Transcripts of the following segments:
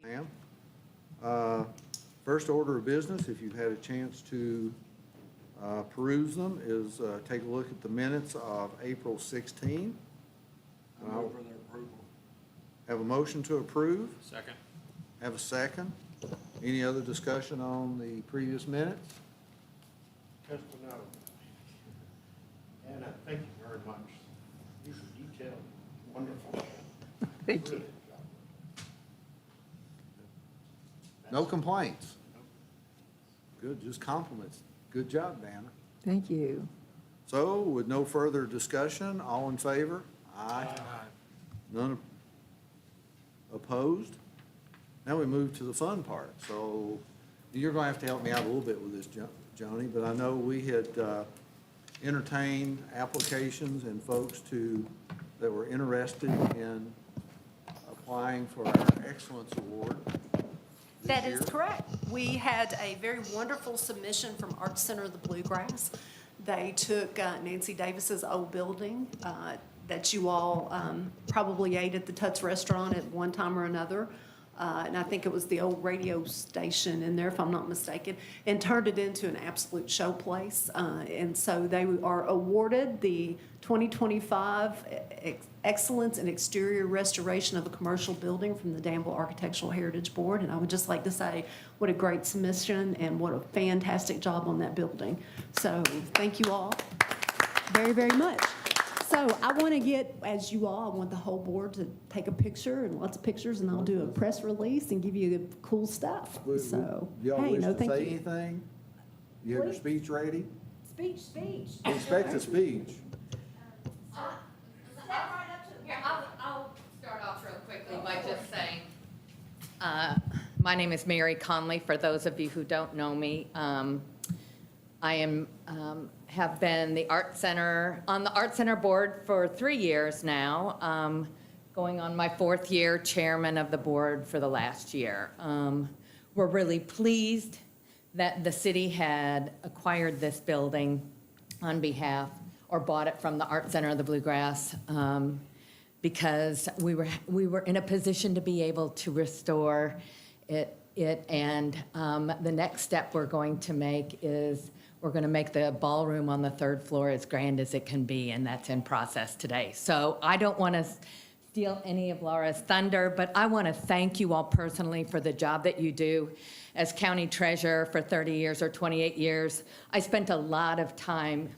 Ma'am. First order of business, if you've had a chance to peruse them, is take a look at the minutes of April 16. I move for their approval. Have a motion to approve. Second. Have a second. Any other discussion on the previous minutes? Just to know, Anna, thank you very much. These are detailed, wonderful. Thank you. No complaints? Good, just compliments. Good job, Dana. Thank you. So, with no further discussion, all in favor? Aye. None opposed? Now we move to the fun part. So, you're going to have to help me out a little bit with this, Joni, but I know we had entertained applications and folks that were interested in applying for our Excellence Award. That is correct. We had a very wonderful submission from Art Center of the Bluegrass. They took Nancy Davis's old building that you all probably ate at the Tuts Restaurant at one time or another. And I think it was the old radio station in there, if I'm not mistaken, and turned it into an absolute showplace. And so they are awarded the 2025 Excellence in Exterior Restoration of a Commercial Building from the Danville Architectural Heritage Board. And I would just like to say what a great submission and what a fantastic job on that building. So thank you all very, very much. So I want to get, as you all, I want the whole board to take a picture and lots of pictures, and I'll do a press release and give you the cool stuff. So, Do y'all hey, wish no, to thank say you. anything? You have your Please. speech ready? Speech. Expect a speech. Here, I'll start off real quickly by just saying, my name is Mary Conley, for those of you who don't know me. I have been on the Art Center board for 3 years now, going on my 4th year, chairman of the board for the last year. We're really pleased that the city had acquired this building on behalf, or bought it from the Art Center of the Bluegrass, because we were in a position to be able to restore it and the next step we're going to make is we're going to make the ballroom on the 3rd floor as grand as it can be, and that's in process today. So I don't want to steal any of Laura's thunder, but I want to thank you all personally for the job that you do. As county treasurer for 30 years or 28 years, I spent a lot of time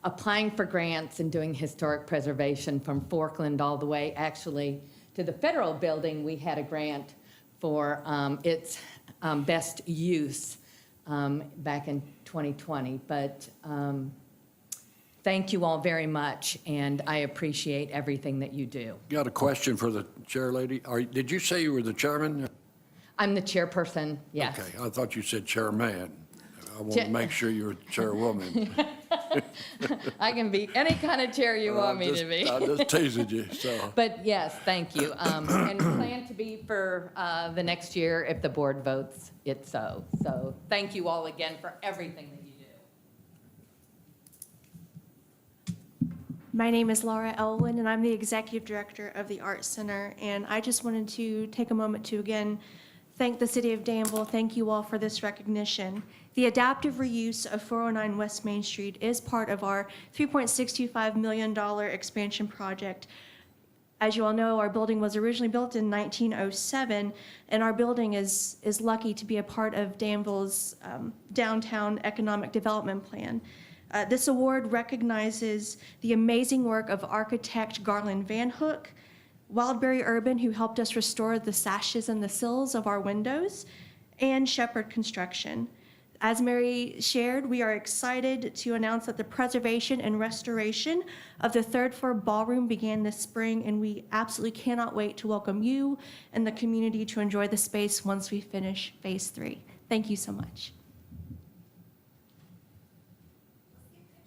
applying for grants and doing historic preservation from Forkland all the way actually to the federal building. We had a grant for its best use back in 2020. But thank you all very much, and I appreciate everything that you do. Got a question for the chair lady. Did you say you were the chairman? I'm the chairperson, yes. Okay, I thought you said chairman. I want to make sure you're chairwoman. I can be any kind of chair you want me to be. I'm just teasing you, so. But yes, thank you. And plan to be for the next year if the board votes it so. So thank you all again for everything that you do. My name is Laura Elwin, and I'm the Executive Director of the Art Center. And I just wanted to take a moment to again thank the City of Danville. Thank you all for this recognition. The adaptive reuse of 409 West Main Street is part of our $3.625 million expansion project. As you all know, our building was originally built in 1907, and our building is lucky to be a part of Danville's downtown economic development plan. This award recognizes the amazing work of architect Garland Van Hook, Wildberry Urban, who helped us restore the sashes and the sills of our windows, and Shepherd Construction. As Mary shared, we are excited to announce that the preservation and restoration of the 3rd floor ballroom began this spring, and we absolutely cannot wait to welcome you and the community to enjoy the space once we finish phase 3. Thank you so much.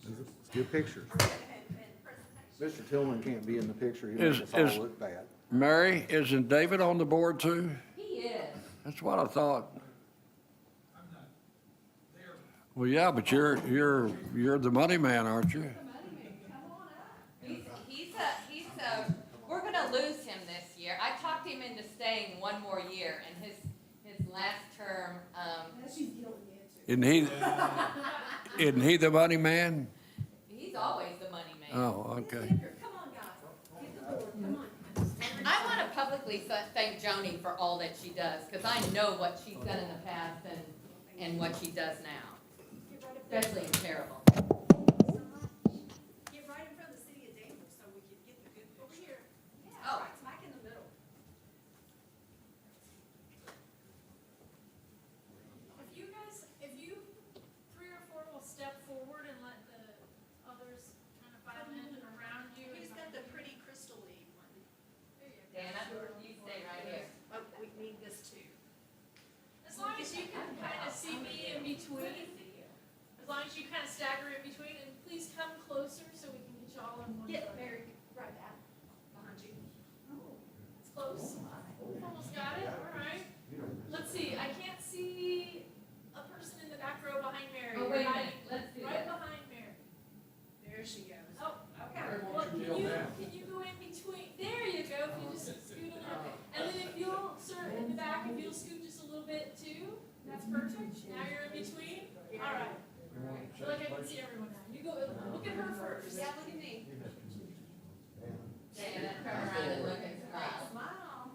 Let's get pictures. Mr. Tillman can't be in the picture. He'll make us all look bad. Mary, isn't David on the board too? He is. That's what I thought. Well, yeah, but you're the money man, aren't you? He's we're gonna lose him this year. I talked talked him into staying one more year, and his last term, isn't he the money man? he's always the money man. Oh, okay. Come on, guys, hit the board, come on. I want to publicly thank Joni for all that she does, because I know what she's done in the past and what she does now, especially in Terrible. Get right in front of the city of Danville so we can get the good picture. Over here. Yeah, Oh. right smack in the middle. If you three or four will step forward and let the others kind of file in and around you. Who's got the pretty crystal-y one? There you go. Dana, you stay right here. Oh, we need this too. As long as you can kind of see me in between, as long as you kind of stagger in between, and please come closer so we can get you all in one Get photo. Mary right out behind you. It's close. Almost got it, all right. Let's see, I can't see a person in the back row behind Mary. Oh, wait a Right- minute, let's do Right that. behind Mary. There she goes. Oh, okay. Well, can you go in between? There you go, if you just scoot a little bit. And then if you'll, sir, in the back, if you'll scoot just a little bit too, that's perfect. Now you're in between. All right. I feel like I can see everyone now. You go, look at her first. Yeah, look at me. Dana, turn around and look and smile. Smile.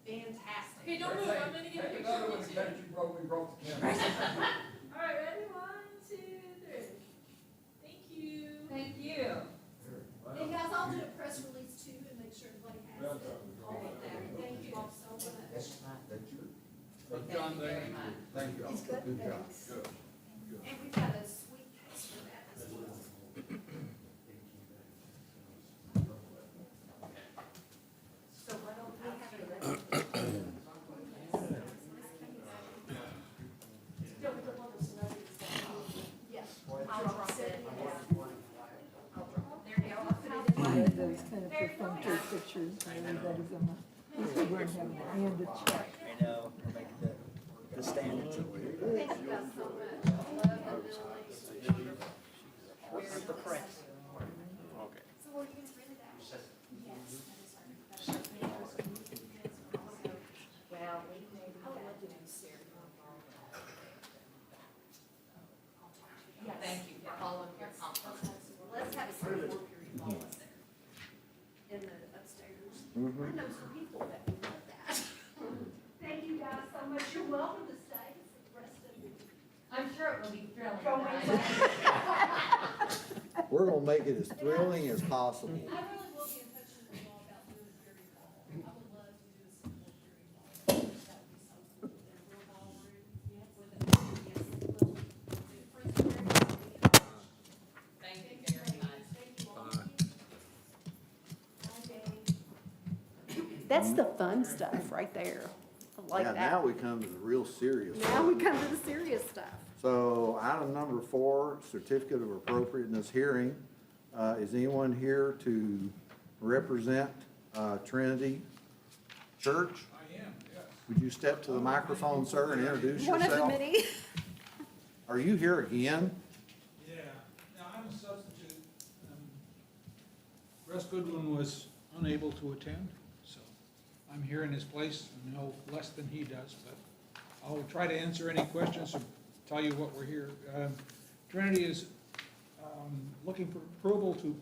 Fantastic. Okay, don't move, I'm gonna get a picture of you too. We broke the camera. All right, ready? 1, 2, 3. Thank you. Thank you. And guys, I'll do a press release too and make sure everybody has it. All of that. Thank you all so much. Thank you very much. Thank you all. It's good, Good job. thanks. And we've got a sweet case for that as well. So why don't we have it ready? Yeah, we don't want the celebrities to- Yeah, I'll drop it. There you go. I'll put it in I my- had those kind of perfunctory pictures, and everybody's on the, we're having to hand a check. I know, we're making the standards. Thank you guys so much. I love and really. Working for press. So are you guys ready to action? Yes. Well, I would love to do Sarah. Thank you for all of your compliments. Let's have a ceremony period while it's there. In the upstairs. I know some people that would love that. Thank you guys so much. You're welcome to stay for the rest of your. I'm sure it will be thrilling. Go tonight. We're gonna make it as thrilling as possible. I really will be in touch with you all about doing a jury ball. I would love to do a simple jury ball. That would be so cool. In a real ballroom, with a, yes, little, Thank you very much. Thank you all. That's the fun stuff right there. I like Yeah, that. now we come to the real serious. Now we come to the serious stuff. So item number 4, certificate of appropriateness hearing. Is anyone here to represent Trinity Church? I am, yes. Would you step to the microphone, sir, and introduce One of the yourself? many. Are you here again? Yeah, now I'm a substitute. Russ Goodwin was unable to attend, so I'm here in his place. I know less than he does, but I'll try to answer any questions or tell you what we're here. Trinity is looking for approval to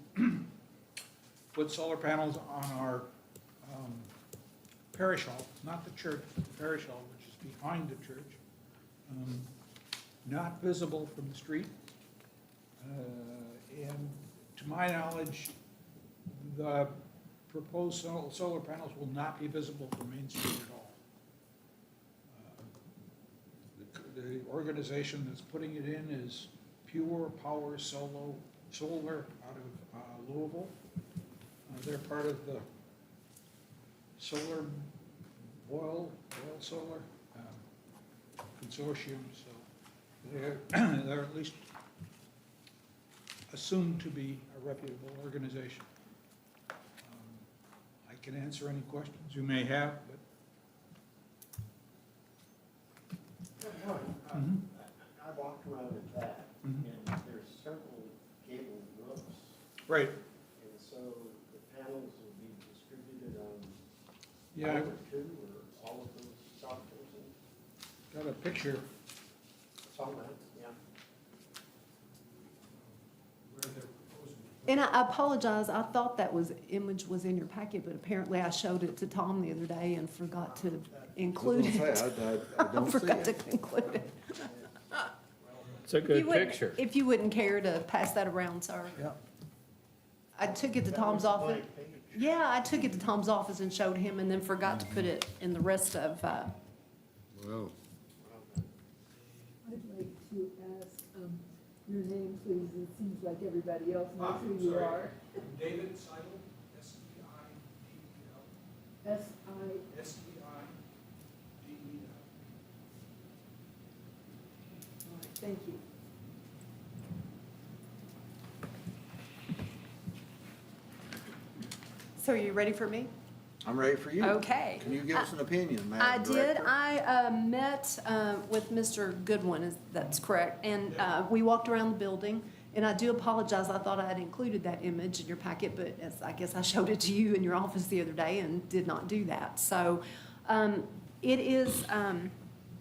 put solar panels on our parish hall, not the church, but the parish hall, which is behind the church. Not visible from the street. And to my knowledge, the proposed solar panels will not be visible from Main Street at all. The organization that's putting it in is Pure Power Solar out of Louisville. They're part of the Boyle Solar consortium, so they're at least assumed to be a reputable organization. I can answer any questions you may have, but. I walked around the back, and there's several cable rows, Right, and so the panels will be distributed Yeah, One or two, or all of those doctors, and got a picture it's on that, yeah. where they're proposing. And I apologize, I thought that image was in your packet, but apparently I showed it to Tom the other day and forgot to include I was it. gonna say, I don't see Forgot to it. include it. It's a If you good wouldn't- picture. If you wouldn't care to pass that around, sir. Yeah. I took it to Tom's office. Yeah, I took it to Tom's office and showed him and then forgot to put it in the rest of, Well, I'd like to ask, your name, please. It seems like everybody else knows who you are. David Seidel, S-E-I-D-E-L. S.I. S-E-I-D-E-L. All right, thank you. so are you ready for me? I'm ready for you. Okay. Can you give us an opinion, I Madam did. Director? I met with Mr. Goodwin, that's correct, and we walked around the building, and I do apologize, I thought I had included that image in your packet, but I guess I showed it to you in your office the other day and did not do that. So it is,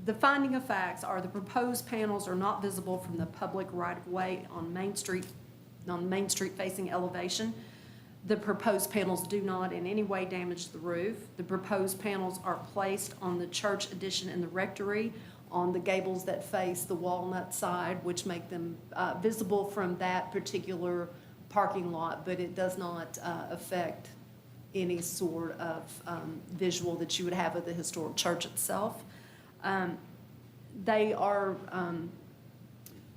the finding of facts are the proposed panels are not visible from the public right-of-way on Main Street facing elevation. The proposed panels do not in any way damage the roof. The proposed panels are placed on the church addition and the rectory on the gables that face the Walnut side, which make them visible from that particular parking lot, but it does not affect any sort of visual that you would have of the historic church itself. They are,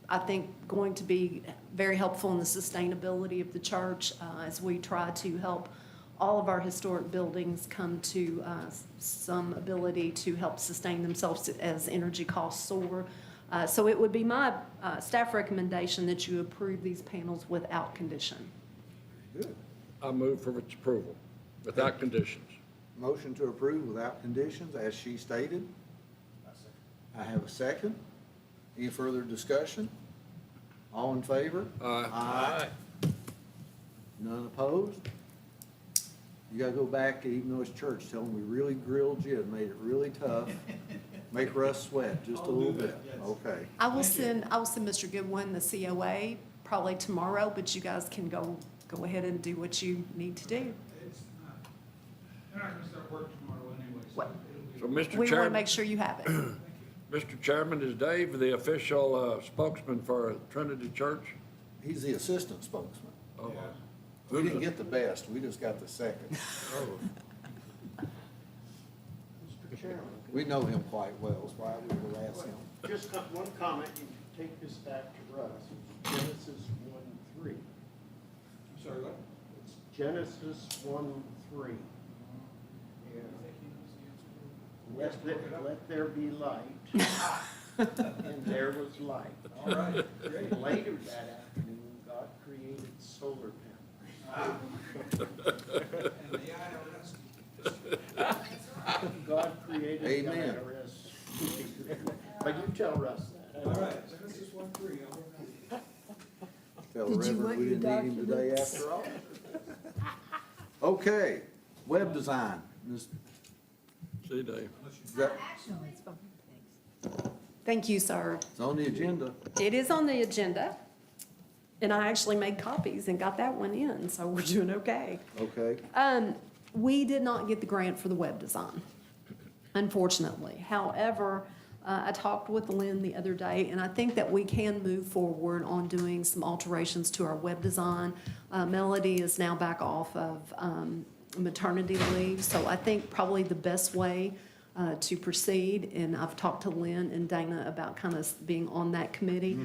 I think, going to be very helpful in the sustainability of the church as we try to help all of our historic buildings come to some ability to help sustain themselves as energy costs soar. So it would be my staff recommendation that you approve these panels without condition. Good. I move for its approval without conditions. Motion to approve without conditions, as she stated. I have a second. Any further discussion? All in favor? Aye. None opposed? You gotta go back, even though it's church, tell them we really grilled you and made it really tough. Make Russ sweat just a little bit. Okay. I will send Mr. Goodwin the COA probably tomorrow, but you guys can go ahead and do what you need to do. It's not, they're not gonna start work tomorrow anyway, so What? it'll be. So, Mr. We want to Chairman, make sure you have it. Mr. Chairman, is Dave the official spokesman for Trinity Church? He's the assistant spokesman. Oh, We didn't get the best, we just got the second. oh. Mr. Chairman, We know him quite well, that's why we harass him. just one comment, you can take this back to Russ, it's Genesis 1:3. I'm sorry, what? It's- Genesis 1:3. Let there be light, and there was light. All right, great. And later that afternoon, God created solar panels. And the IRS. God created the Amen. IRS. But you tell Russ that. All right, Genesis 1:3, I'll remember. Tell Did you Reverend want we your didn't need him today documents? after all. Okay, web design. Ms. See, Dave. Is that- Thank you, sir. It's on the agenda. It is on the agenda, and I actually made copies and got that one in, so we're doing okay. Okay. We did not get the grant for the web design, unfortunately. However, I talked with Lynn the other day, and I think that we can move forward on doing some alterations to our web design. Melody is now back off of maternity leave, so I think probably the best way to proceed, and I've talked to Lynn and Dana about kind of being on that committee.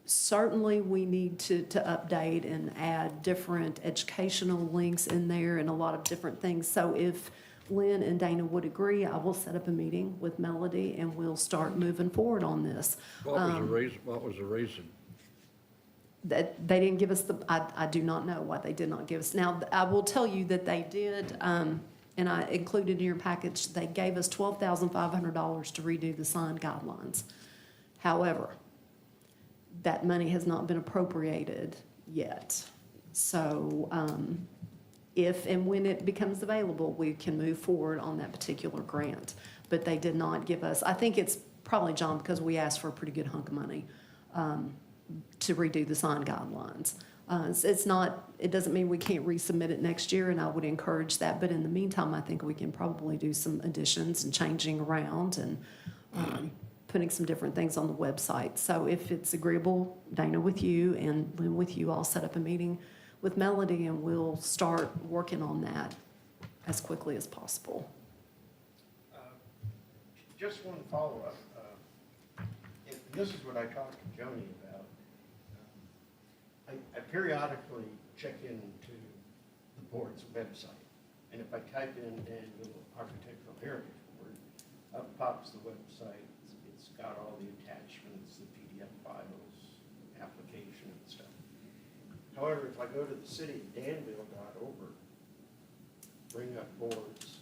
Certainly, we need to update and add different educational links in there and a lot of different things. So if Lynn and Dana would agree, I will set up a meeting with Melody and we'll start moving forward on this. What was the reason? What was the reason? That they didn't give us I do not know why they did not give us. Now, I will tell you that they did, and I included in your package, they gave us $12,500 to redo the sign guidelines. However, that money has not been appropriated yet. So, if and when it becomes available, we can move forward on that particular grant. But they did not give us, I think it's probably, John, because we asked for a pretty good hunk of money to redo the sign guidelines. It's not, it doesn't mean we can't resubmit it next year, and I would encourage that. But in the meantime, I think we can probably do some additions and changing around and putting some different things on the website. So if it's agreeable, Dana with you and Lynn with you, I'll set up a meeting with Melody and we'll start working on that as quickly as possible. Just one follow-up. And this is what I talked to Joni about. I periodically check into the board's website. And if I type in Danville Architectural Heritage Board, up pops the website. It's got all the attachments, the PDF files, application and stuff. However, if I go to the cityofdanville.org, bring up boards,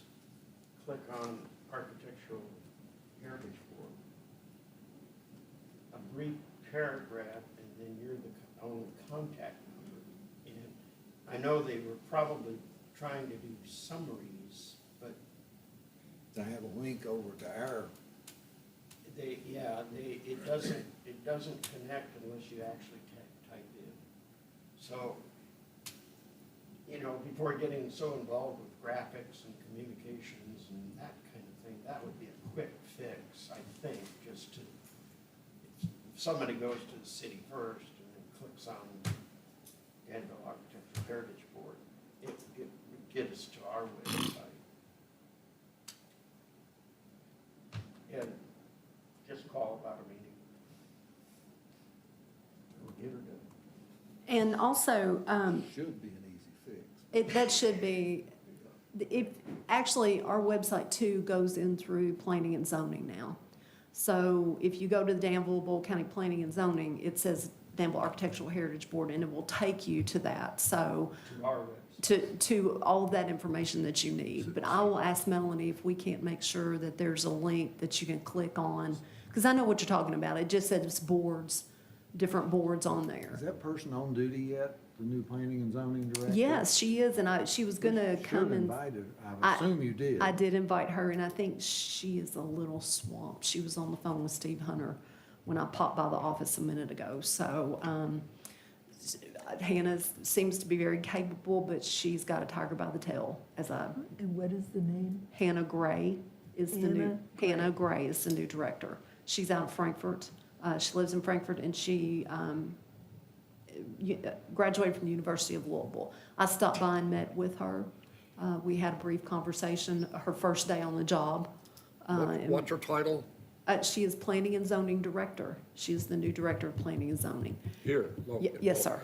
click on Architectural Heritage Board, a brief paragraph, and then you're the only contact number. And I know they were probably trying to do summaries, but To have a link over to our, it doesn't connect unless you actually type in. So, before getting so involved with graphics and communications and that kind of thing, that would be a quick fix, I think, just to, if somebody goes to the city first and then clicks on Danville Architectural Heritage Board, it would get us to our website. And just call about a meeting. We'll get her done. And also, should be an easy fix. that should be, actually, our website too goes in through planning and zoning now. So if you go to the Danville, Boyle County Planning and Zoning, it says Danville Architectural Heritage Board, and it will take you to that. So To our website. to all of that information that you need. But I will ask Melanie if we can't make sure that there's a link that you can click on, because I know what you're talking about. It just says boards, different boards on there. Is that person on duty yet, the new planning and zoning director? Yes, she is, and she was gonna Should come have and. invited, I assume you did. I did invite her, and I think she is a little swamped. She was on the phone with Steve Hunter when I popped by the office a minute ago. So Hannah seems to be very capable, but she's got a tiger by the tail. And what is the name? Hannah Gray is Hannah Gray is the new director. She's out of Frankfurt. She lives in Frankfurt, and she graduated from the University of Louisville. I stopped by and met with her. We had a brief conversation, her first day on the job. What's her title? She is Planning and Zoning Director. She is the new Director of Planning and Zoning. Here. located. Yes, sir.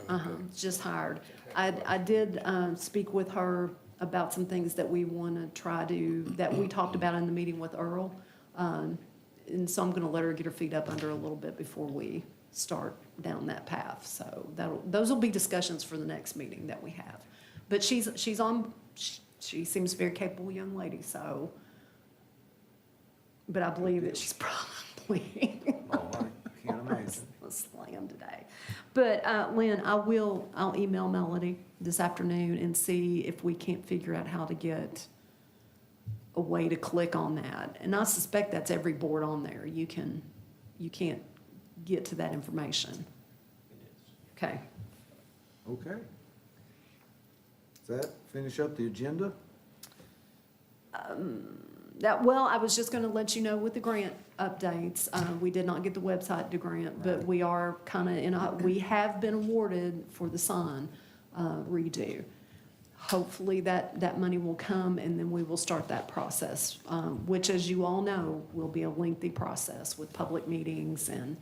Just hired. I did speak with her about some things that we want to try to, that we talked about in the meeting with Earl. And so I'm going to let her get her feet up under a little bit before we start down that path. So those will be discussions for the next meeting that we have. But she seems a very capable young lady, so. But I believe that she's probably Oh, I can't imagine. slammed today. But Lynn, I'll email Melody this afternoon and see if we can't figure out how to get a way to click on that. And I suspect that's every board on there. You can't get to that information. It is. Okay. Okay. Does that finish up the agenda? Well, I was just gonna let you know with the grant updates, we did not get the website to grant, but we are kinda we have been awarded for the sign, redo. Hopefully that money will come and then we will start that process, which, as you all know, will be a lengthy process with public meetings and,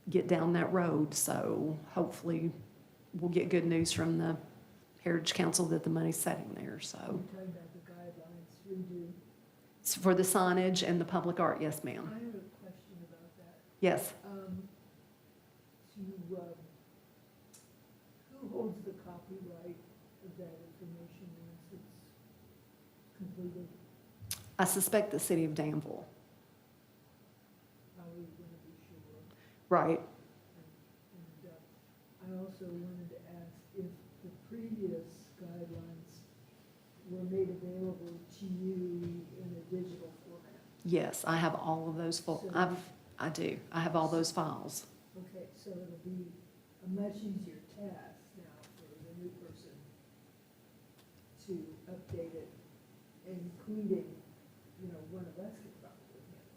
get down that road. So hopefully we'll get good news from the Heritage Council that the money's sitting there, so. We're talking about the guidelines, redo. It's for the signage and the public art, yes, ma'am. I have a question about that. Yes. Who holds the copyright of that information once it's completed? I suspect the city of Danville. How are we going to be sure? Right. And I also wanted to ask if the previous guidelines were made available to you in a digital format. Yes, I have all of those, I do. I have all those files. Okay, so it'll be a much easier task now for the new person to update it, including, one of us could probably handle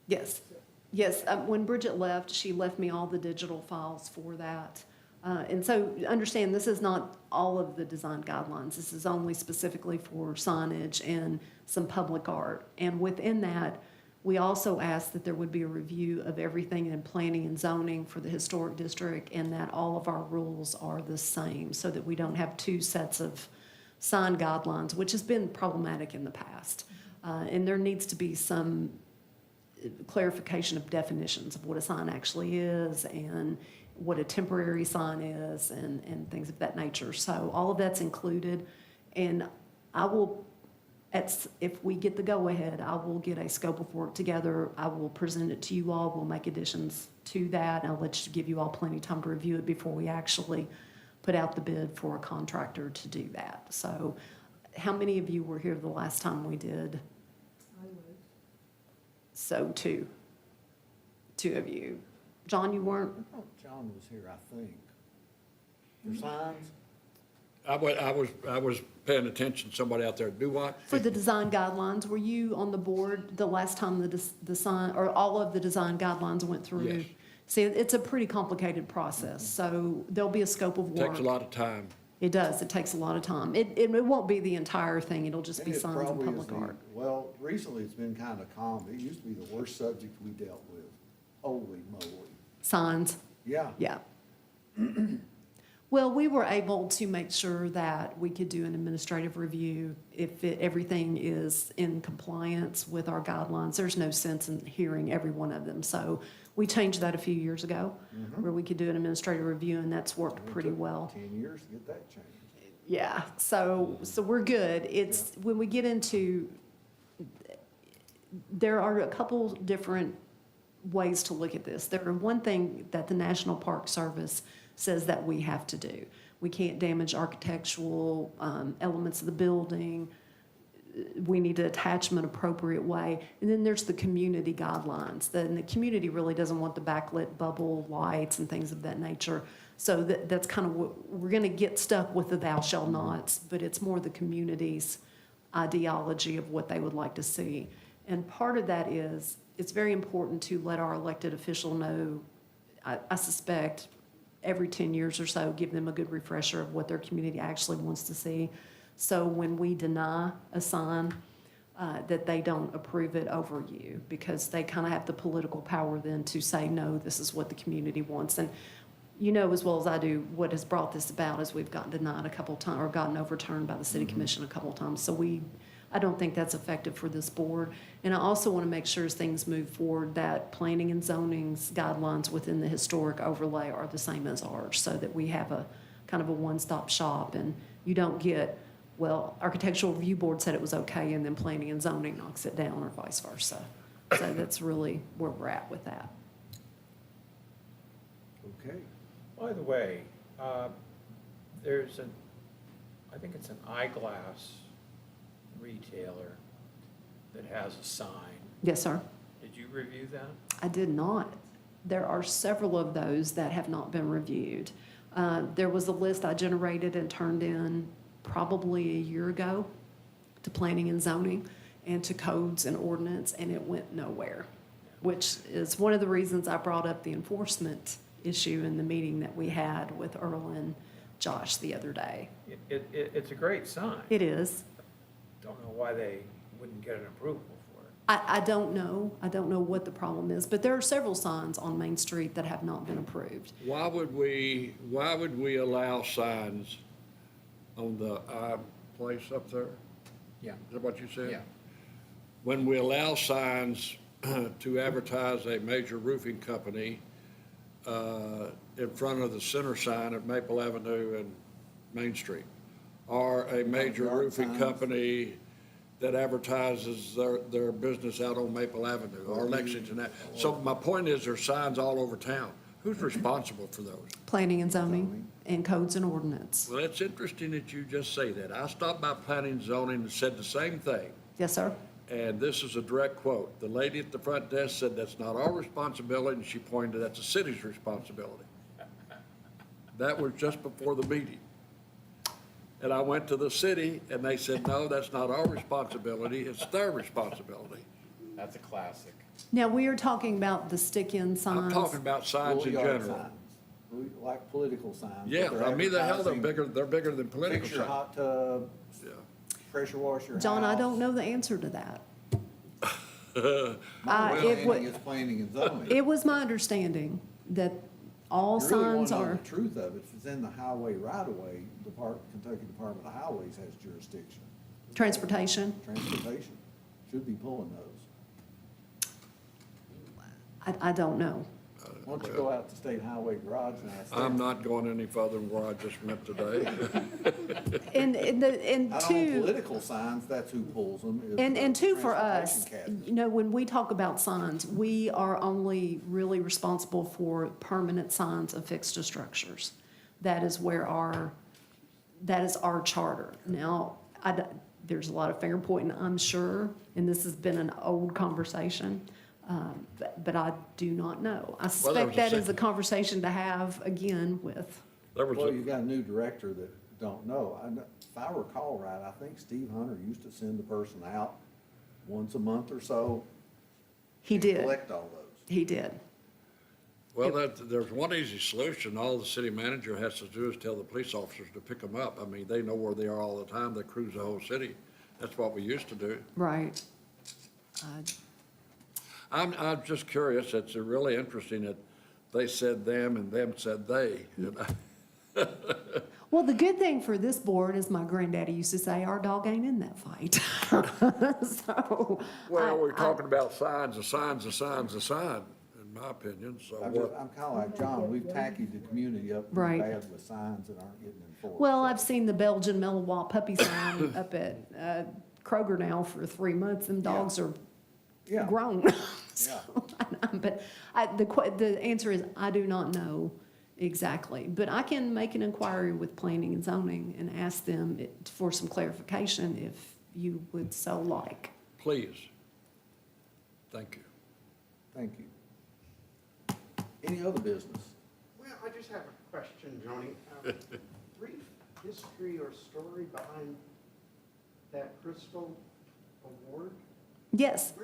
Yes, it. yes. When Bridget left, she left me all the digital files for that. And so understand, this is not all of the design guidelines. This is only specifically for signage and some public art. And within that, we also asked that there would be a review of everything in planning and zoning for the historic district, and that all of our rules are the same, so that we don't have two sets of sign guidelines, which has been problematic in the past. And there needs to be some clarification of definitions of what a sign actually is and what a temporary sign is and things of that nature. So all of that's included, and I will, if we get the go-ahead, I will get a scope of work together. I will present it to you all. We'll make additions to that. And I'll give you all plenty of time to review it before we actually put out the bid for a contractor to do that. So how many of you were here the last time we did? I was. So two of you. John, you weren't? I thought John was here, I think. For signs? I was paying attention, somebody out there, do what? For the design guidelines, were you on the board the last time the design, or all of the design guidelines went through? Yes. See, it's a pretty complicated process, so there'll be a scope of work. Takes a lot of time. It does, it takes a lot of time. It won't be the entire thing, it'll just be And it signs and probably public is the- art. Well, recently it's been kind of calm. It used to be the worst subject we dealt with. Holy moly. Signs, Yeah. yeah. Well, we were able to make sure that we could do an administrative review if everything is in compliance with our guidelines. There's no sense in hearing every one of them. So we changed that a few years ago, where we could do an administrative review, and that's worked It pretty took well. 10 years to get that changed. Yeah, so we're good. It's, when we get into, there are a couple different ways to look at this. There are one thing that the National Park Service says that we have to do. We can't damage architectural elements of the building. We need to attach them in an appropriate way. And then there's the community guidelines. Then the community really doesn't want the backlit bubble lights and things of that nature. So that's kind of what, we're gonna get stuck with the thou shall nots, but it's more the community's ideology of what they would like to see. And part of that is, it's very important to let our elected official know, I suspect, every 10 years or so, give them a good refresher of what their community actually wants to see. So when we deny a sign, that they don't approve it over you, because they kind of have the political power then to say, no, this is what the community wants. And you know as well as I do, what has brought this about is we've gotten denied a couple times, or gotten overturned by the city commission a couple of times. So I don't think that's effective for this board. And I also want to make sure as things move forward that planning and zoning's guidelines within the historic overlay are the same as ours, so that we have a kind of a one-stop shop, and you don't get, well, Architectural Review Board said it was okay, and then planning and zoning knocks it down, or vice versa. So that's really where we're at with that. Okay. By the way, there's I think it's an eyeglass retailer that has a sign. Yes, sir. Did you review that? I did not. There are several of those that have not been reviewed. There was a list I generated and turned in probably a year ago to planning and zoning and to codes and ordinance, and it went nowhere, which is one of the reasons I brought up the enforcement issue in the meeting that we had with Earl and Josh the other day. It's a great sign. It is. Don't know why they wouldn't get an approval for it. I don't know. I don't know what the problem is, but there are several signs on Main Street that have not been approved. Why would we allow signs on the place up there? Yeah. Is that what you said? Yeah. When we allow signs to advertise a major roofing company in front of the center sign at Maple Avenue and Main Street, or a major Yard roofing signs. company that advertises their business out on Maple Avenue or Lexington. So my point is, there's signs all over town. Who's responsible for those? Planning and zoning and codes and ordinance. Well, it's interesting that you just say that. I stopped by planning and zoning and said the same thing. Yes, sir? And this is a direct quote. The lady at the front desk said, that's not our responsibility, and she pointed to that's the city's responsibility. That was just before the meeting. And I went to the city, and they said, no, that's not our responsibility, it's their responsibility. That's a classic. Now, we are talking about the stick-in signs. I'm talking about signs in Schoolyard general. signs. Like political signs. but Yeah, they're I mean, the hell, advertising, they're bigger than political Fix your signs. hot tub, Yeah. pressure wash your house. John, I don't know the answer to that. My it understanding wa- is planning and zoning. It was my understanding that all You really wanna signs know are, the truth of it. If it's in the highway right of way, Kentucky Department of Highways has jurisdiction. transportation. Transportation should be pulling those. I don't know. Why don't you go out to State Highway Garage and ask them? I'm not going any further than where I just went today. And Out on two, political signs, that's who pulls them. is and the two for us, transportation cabinet. you know, when we talk about signs, we are only really responsible for permanent signs affixed to structures. That is that is our charter. Now, there's a lot of finger pointing, I'm sure, and this has been an old conversation, but I do not know. I there suspect was a that is a second- conversation to have again with, There was Well, a, you got a new director that don't know. If I recall right, I think Steve Hunter used to send the person out once a month or so. he and did, Collect all those. he did. well, there's one easy solution. All the city manager has to do is tell the police officers to pick them up. I mean, they know where they are all the time. They cruise the whole city. That's what we used to do. Right. I'm just curious. It's really interesting that they said them and them said they. Well, the good thing for this board, as my granddaddy used to say, our dog ain't in that fight. So. Well, we're talking about signs, a sign's a sign's a sign, in my opinion, so I'm what? kind of like John. We've tackied the community up Right. pretty bad with signs that aren't getting enforced. Well, I've seen the Belgian Malinois puppy sign up at Kroger now for 3 months. Them dogs are Yeah. grown. So, but the answer is, I do not know exactly. But I can make an inquiry with planning and zoning and ask them for some clarification if you would so like. Please. Thank you. Thank you. Any other business? Well, I just have a question, Joni. Brief history or story behind that Crystal Award? Yes,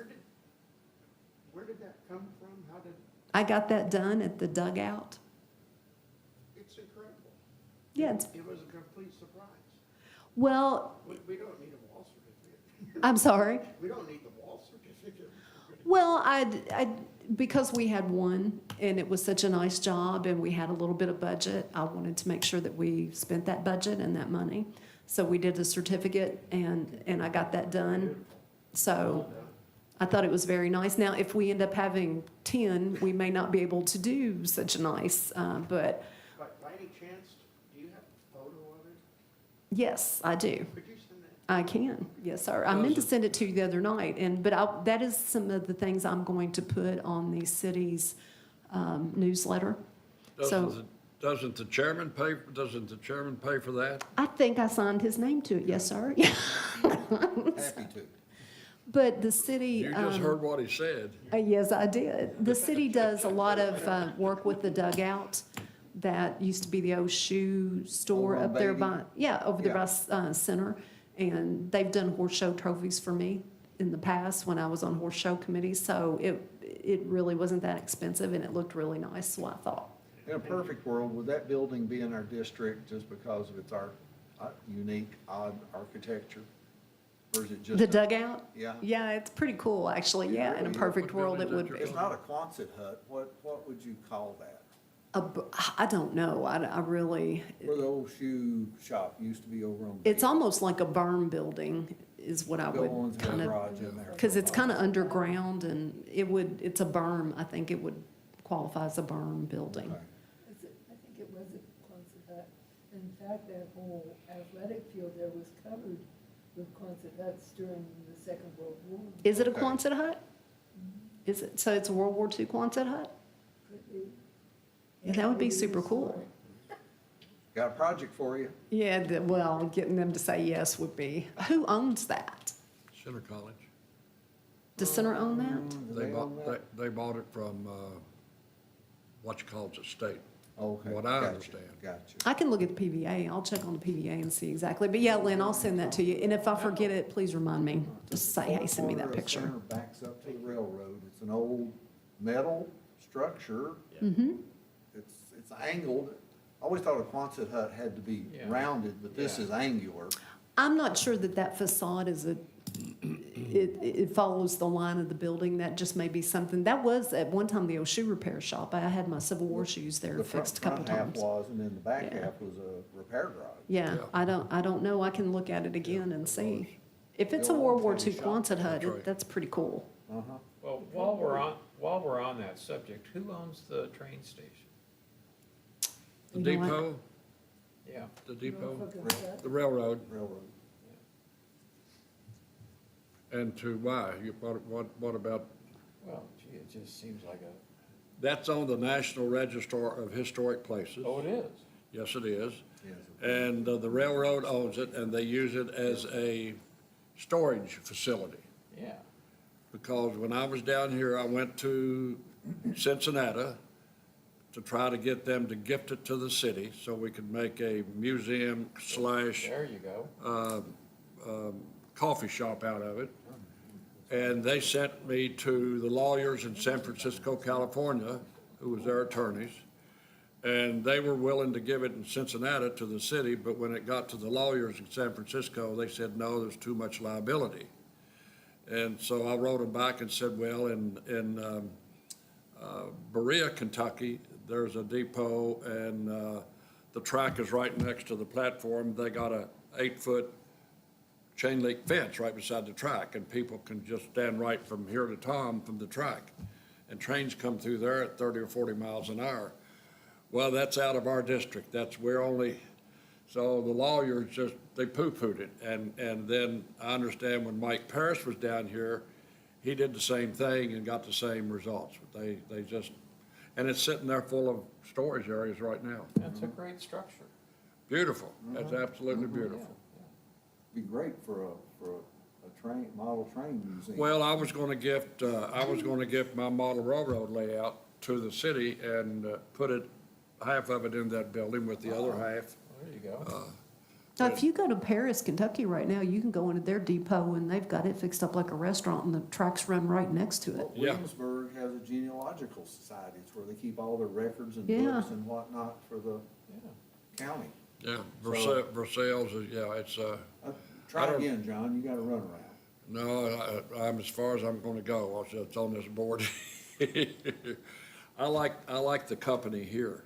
Where did that come from? How did, I got that done at the dugout. it's incredible. Yeah, It was a complete surprise. well, We don't need a wall certificate. I'm sorry. We don't need the wall certificate. Well, because we had one and it was such a nice job and we had a little bit of budget, I wanted to make sure that we spent that budget and that money. So we did the certificate and I got that done. So I thought it was very nice. Now, if we end up having 10, we may not be able to do such a nice, but By any chance, do you have a photo of it? yes, I do. Could you send that? I can, yes, sir. I meant to send it to you the other night, but that is some of the things I'm going to put on the city's newsletter. So Doesn't the chairman pay for that? I think I signed his name to it, yes, sir. Happy to. But the city. You just heard what he said. Yes, I did. The city does a lot of work with the dugout. That used to be the old shoe store Over on up there Beatty? over there by Center. And they've done horse show trophies for me in the past when I was on horse show committee. So it really wasn't that expensive and it looked really nice, so I thought. In a perfect world, would that building be in our district just because of its unique, odd architecture? Or is it just? The dugout? Yeah. Yeah, it's pretty cool, actually. Yeah, in a perfect world, it would be. It's not a Quonset hut. What would you call that? I don't know. I really, Where the old shoe shop used to be over on. it's Beatty. almost like a burn building is what I Go would on to the kind of, garage in there. because it's kind of underground and it's a berm. I think it would qualify as a berm building. Okay. I think it was a Quonset hut. In fact, that whole athletic field there was covered with Quonset huts during the Second World War. Is it a Okay. Quonset hut? Is it, so it's a World War II Quonset hut? Could be. Yeah, that would be super cool. Got a project for you. Yeah, well, getting them to say yes would be, who owns that? Center College. Does Center own that? They own bought, that? they bought it from, what you call it, state. Okay. What I gotcha, understand. Gotcha. I can look at the PVA. I'll check on the PVA and see exactly. But yeah, Lynn, I'll send that to you. And if I forget it, please remind me. Just say, hey, send me that Corner of picture. Center backs up to the railroad. It's an old metal structure. Mm-hmm. It's angled. I always thought a Quonset hut had to be Yeah. rounded, but this Yeah. is angular. I'm not sure that that facade is it follows the line of the building. That just may be something. That was at one time the old shoe repair shop. I had my Civil War shoes there The fixed a couple front half times. was, and then the back Yeah. half was a repair garage. Yeah, Yeah. I don't know. I can look at it again and see. If it's a Bill World War won't II tell you shop. Quonset hut, That's right. that's pretty cool. Uh-huh. Well, while we're on that subject, who owns the train station? The You know what? depot, Yeah. the depot, Norfolk and Southern. the railroad, Railroad. and to why? What about, Well, gee, it just seems like a, that's on the National Register of Historic Places. oh, it is? Yes, it is. Yes. And the railroad owns it, and they use it as a storage facility. Yeah. Because when I was down here, I went to Cincinnati to try to get them to gift it to the city so we could make a museum slash There you go. coffee shop out of it. And they sent me to the lawyers in San Francisco, California, who was their attorneys. And they were willing to give it in Cincinnati to the city, but when it got to the lawyers in San Francisco, they said, no, there's too much liability. And so I wrote them back and said, well, in Berea, Kentucky, there's a depot, and the track is right next to the platform. They got a 8-foot chain link fence right beside the track, and people can just stand right from here to Tom from the track. And trains come through there at 30 or 40 miles an hour. Well, that's out of our district. We're only, so the lawyers just, they poo-pooed it. And then I understand when Mike Parris was down here, he did the same thing and got the same results. They just, and it's sitting there full of storage areas right now. That's a great structure. Beautiful. That's absolutely beautiful. Be great for a train, model train museum. Well, I was gonna gift my model railroad layout to the city and put it, half of it in that building with the other half. There you go. Now, if you go to Paris, Kentucky right now, you can go into their depot and they've got it fixed up like a restaurant and the tracks run right next to it. Well, Yeah. Williamsburg has a genealogical society. It's where they keep all their records and Yeah. books and whatnot for the Yeah. county. Yeah, So- Versailles is, yeah, it's, Try I don't- again, John. You gotta run around. no, I'm as far as I'm gonna go. It's on this board. I like the company here.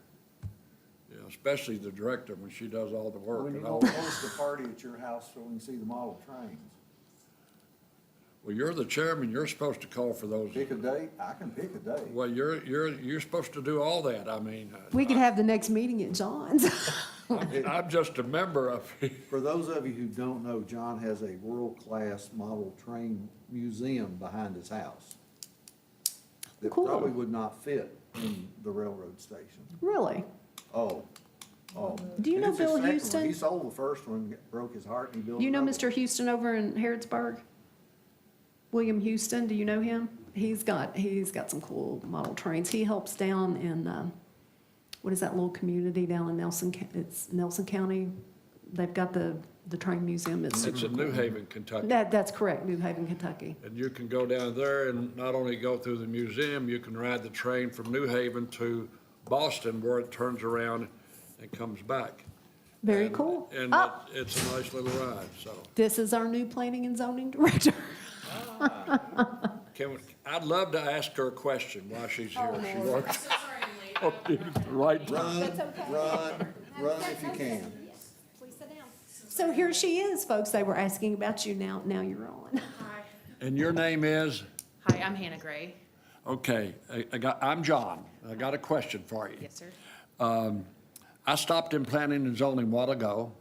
Yeah, especially the director when she does all the work When you and gonna all. host a party at your house so we can see the model trains? Well, you're the chairman, you're supposed to call for those. Pick a date. I can pick a date. Well, you're supposed to do all that. I mean, We could have the next meeting at John's. I'm just a member of it. For those of you who don't know, John has a world-class model train museum behind his house that Cool. probably would not fit in the railroad station. Really? Oh. Do you And know it's his Bill second one. Houston? He sold the first one, broke his heart, and he built You know another Mr. Houston over in Harrodsburg? William Houston, do you know him? He's got some cool model trains. He helps down in, what is that little community down in it's Nelson County? They've got the train museum. It's It's in New Haven, Kentucky. That's correct, New Haven, Kentucky. And you can go down there and not only go through the museum, you can ride the train from New Haven to Boston where it turns around and comes back. Very And- cool. And Oh, it's a nice little ride, so. this is our new planning and zoning director. I'd love to ask her a question while she's here. She I'm works so sorry I'm late. at the right time. Run if you can. Please sit down. So here she is, folks. They were asking about you now. Now you're on. Hi. And your name is? Hi, I'm Hannah Gray. Okay, I'm John. I got a question for you. Yes, sir. I stopped in planning and zoning a while ago.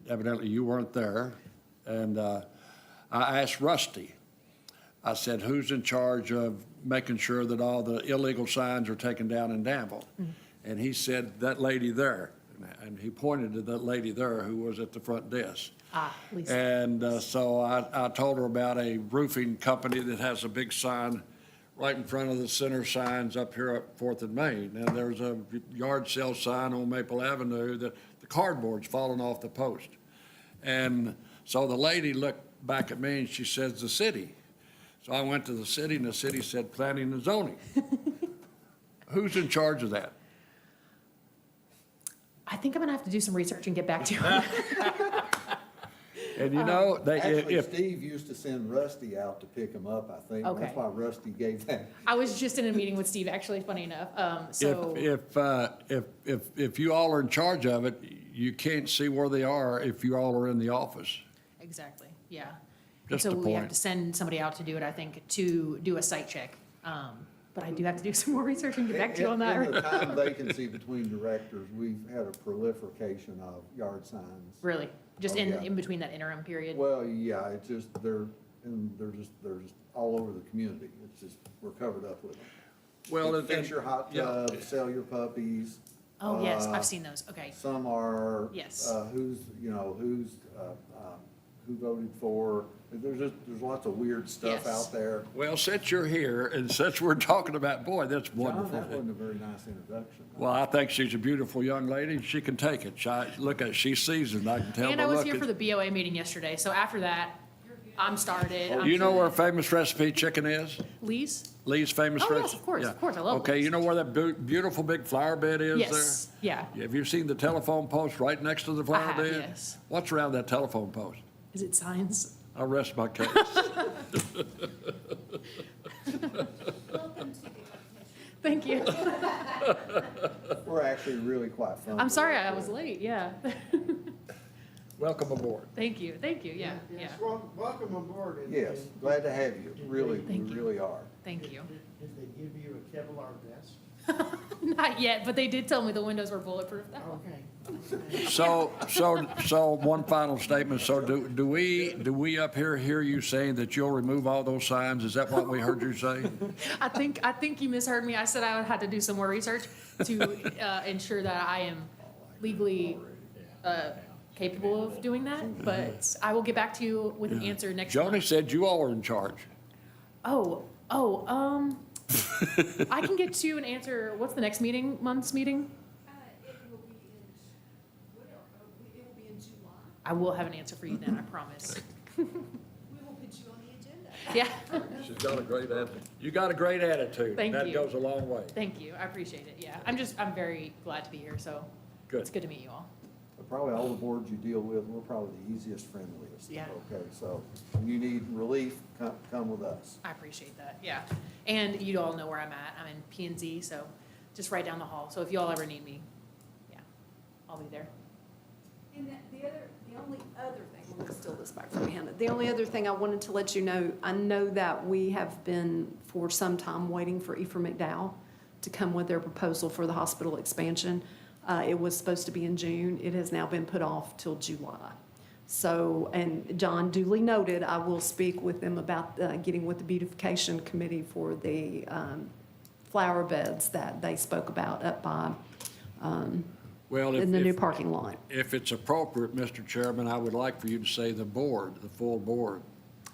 Evidently, you weren't there. And I asked Rusty, I said, who's in charge of making sure that all the illegal signs are taken down in Danville? And he said, that lady there, and he pointed to that lady there who was at the front desk. Lisa. And so I told her about a roofing company that has a big sign right in front of the center signs up here at Fourth and Main. And there's a yard sale sign on Maple Avenue that the cardboard's falling off the post. And so the lady looked back at me and she says, the city. So I went to the city and the city said planning and zoning. Who's in charge of that? I think I'm gonna have to do some research and get back to you. And you know, Actually, if, Steve used to send Rusty out to pick him up, I think. Okay. That's why Rusty gave that. I was just in a meeting with Steve, actually, funny enough, so. if you all are in charge of it, you can't see where they are if you all are in the office. Exactly, yeah. And Just so a we have point. to send somebody out to do it, I think, to do a site check. But I do have to do some more research and get back to you on In the that. time vacancy between directors, we've had a proliferation of yard signs. Really, just Oh, yeah. in between that interim period? Well, yeah, it's just, they're just all over the community. It's just, we're covered up with them. Well, Fix your hot yeah. tub, sell your puppies. Oh, yes, uh, I've seen those, okay. Some are. Yes. Who voted for. There's lots of weird stuff Yes. out there. Well, since you're here and since we're talking about, boy, that's John, wonderful. that wasn't a very nice introduction. Well, I think she's a beautiful young lady. She can take it. Look at, she's seasoned. I can tell And by I was looking. here for the BOA meeting yesterday, so after that, I'm started. I'm You know sure where that- Famous Recipe Chicken is? Lee's? Lee's Famous Oh, Recipe? yes, of course, Yeah. of course, I love Okay, Lee's. you know where that beautiful big flower bed is there? Yes, yeah. Have you seen the telephone post right next to the flower have, bed? yes. What's around that telephone post? Is it signs? I'll rest my case. Thank you. We're actually really quite fun. I'm sorry I was late, yeah. Welcome aboard. Thank you, yeah, yeah. Welcome aboard. Yes, glad to have you. Really, we Thank you. really are. Thank you. Did they give you a Kevlar vest? Not yet, but they did tell me the windows were bulletproof though. Okay. So one final statement. So do we up here hear you saying that you'll remove all those signs? Is that what we heard you say? I think you misheard me. I said I had to do some more research to ensure that I am legally capable of doing that, but I will get back to you with an answer next Joni month. said you all are in charge. I can get you an answer. What's the next month's meeting? It will be in July. I will have an answer for you then, I promise. We will put you on the agenda. Yeah, She's got a great attitude. You got a great attitude. Thank That you. goes a long way. thank you. I appreciate it, yeah. I'm very glad to be here, so Good. it's good to meet you all. But probably all the boards you deal with, we're probably the easiest, friendliest. Yeah. Okay, so when you need relief, come with us. I appreciate that, yeah. And you all know where I'm at. I'm in P and Z, so just right down the hall. So if you all ever need me, yeah, I'll be there. And the only other thing, I'm gonna steal this back from you, Hannah. The only other thing I wanted to let you know, I know that we have been for some time waiting for Ephraim McDowell to come with their proposal for the hospital expansion. It was supposed to be in June. It has now been put off till July. So, and John duly noted, I will speak with them about getting with the beautification committee for the flower beds that they spoke about up by, Well, in the new if, parking lot. if it's appropriate, Mr. Chairman, I would like for you to say the board, the full board.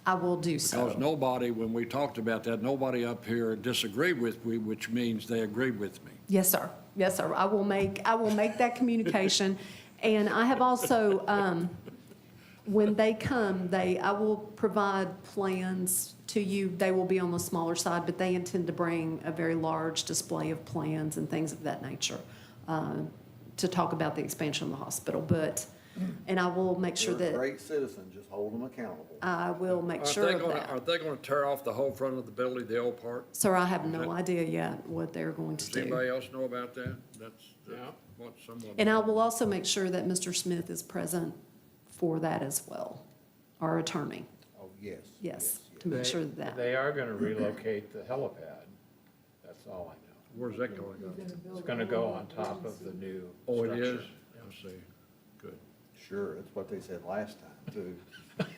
I will do so. Because nobody, when we talked about that, nobody up here disagreed with me, which means they agreed with me. Yes, sir. Yes, sir. I will make that communication. And I have also, when they come, I will provide plans to you. They will be on the smaller side, but they intend to bring a very large display of plans and things of that nature to talk about the expansion of the hospital. And I will make sure They're a that, great citizen, just hold them accountable. I will make Aren't sure they of gonna, that. aren't they gonna tear off the whole front of the building, the old part? Sir, I have no idea yet what they're going to Does do. anybody else know about that? That's what someone. And I will also make sure that Mr. Smith is present for that as well, our attorney. Oh, yes. Yes, to make sure that. They are gonna relocate the helipad, that's all I know. Where's that going to go? It's gonna go on top of the new Oh, it structure. is? I see. Good. Sure, that's what they said last time, too,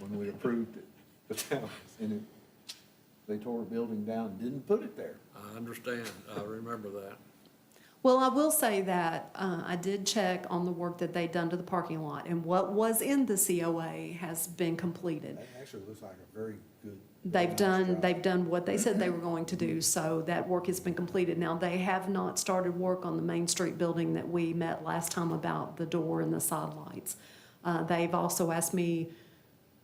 when we approved it. And they tore a building down and didn't put it there. I understand. I remember that. Well, I will say that I did check on the work that they'd done to the parking lot, and what was in the COA has been completed. That actually looks like a very good. They've nice done, job. they've done what they said they were going to do, so that work has been completed. Now, they have not started work on the Main Street building that we met last time about the door and the side lights. They've also asked me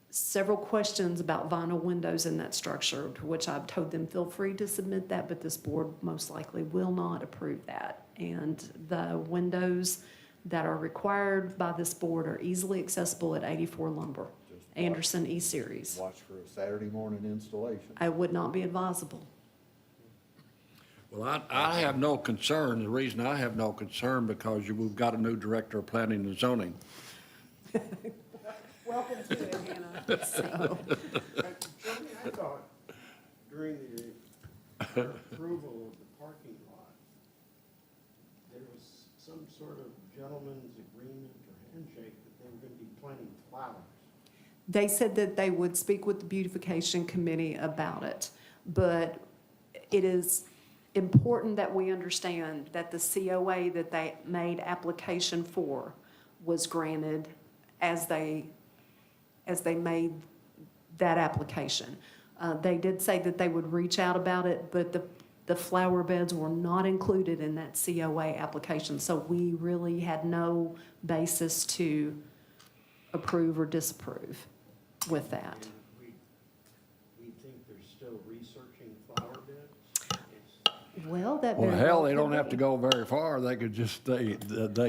several questions about vinyl windows in that structure, to which I've told them, feel free to submit that, but this board most likely will not approve that. And the windows that are required by this board are easily accessible at 84 Lumber, Anderson E-Series. Watch for a Saturday morning installation. I would not be advisable. Well, I have no concern. The reason I have no concern because we've got a new director of planning and zoning. Welcome to it, Hannah. So, Jody, I thought during the approval of the parking lot, there was some sort of gentleman's agreement or handshake that they were gonna be planting flowers. they said that they would speak with the beautification committee about it, but it is important that we understand that the COA that they made application for was granted as they made that application. They did say that they would reach out about it, but the flower beds were not included in that COA application, so we really had no basis to approve or disapprove with that. And we think they're still researching flower beds? Well, that Well, very hell, well they could don't have be. to go very far. They could just, they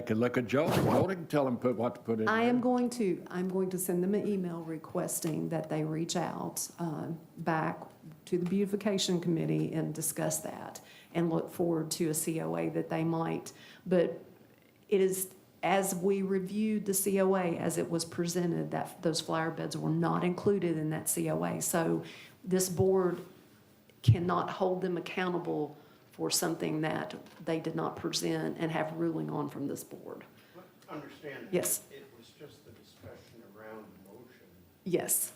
could look at Jody. Jody can tell them what to put in there. I'm going to send them an email requesting that they reach out back to the beautification committee and discuss that, and look forward to a COA that they might. But it is, as we reviewed the COA as it was presented, that those flower beds were not included in that COA. So this board cannot hold them accountable for something that they did not present and have ruling on from this board. Understand. Yes. It was just the discussion around the motion. Yes.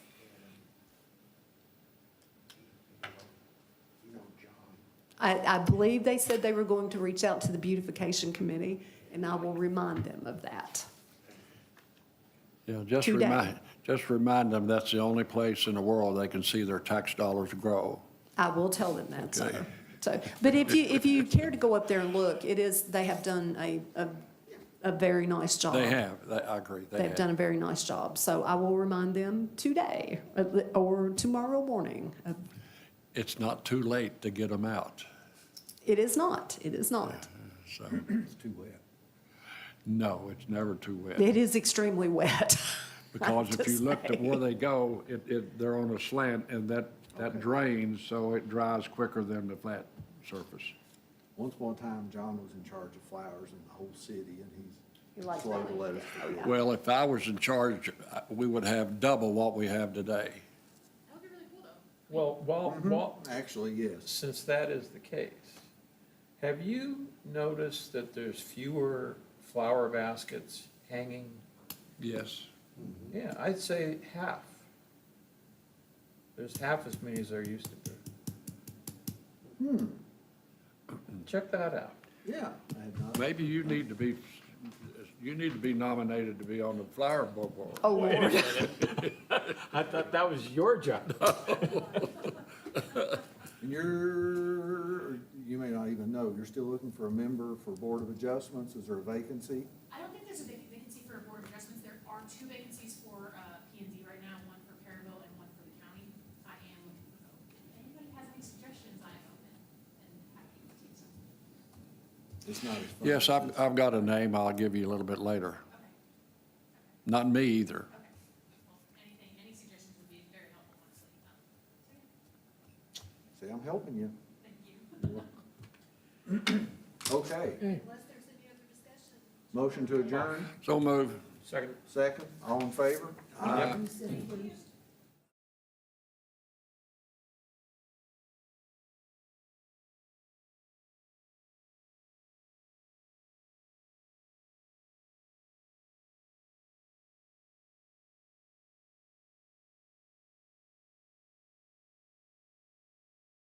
And, you know, John. I believe they said they were going to reach out to the beautification committee, and I will remind them of that. Yeah, just Today. remind them that's the only place in the world they can see their tax dollars grow. I will tell them that, Okay. sir. So, but if you care to go up there and look, they have done a very nice job. They have, I agree, they They've have. done a very nice job. So I will remind them today or tomorrow morning. It's not too late to get them out, It is not. It is not. so, It's too wet. no, it's never too wet. It is extremely wet. Because if you looked at say. where they go, they're on a slant, and that drains, so it dries quicker than the flat surface. Once upon a time, John was in charge of flowers in the whole city, and He likes slow to flowers. let us forget. Well, if I was in charge, we would have double what we have today. That would be really cool, though. Well, Actually, yes. since that is the case, have you noticed that there's fewer flower baskets hanging? Yes. Yeah, I'd say half. There's half as many as there used to be. Check that out. Yeah, I had not. Maybe you need to be nominated to be on the flower board. Oh, Lord. I thought that was your job. And you may not even know, you're still looking for a member for Board of Adjustments. Is there a vacancy? I don't think there's a vacancy for Board of Adjustments. There are 2 vacancies for P&Z right now, one for Perryville and one for the county. I am looking for both. If anybody has any suggestions, I am open and happy to take some. It's not as fun. Yes, I've got a name I'll give you a little bit later. Okay. Not me either. Okay. Well, any suggestions would be very helpful, honestly. So, yeah, See, I'm helping you. thank you. Okay. Unless there's any other discussion. Motion to adjourn, So move. Second. second, all in favor? Yep. You said please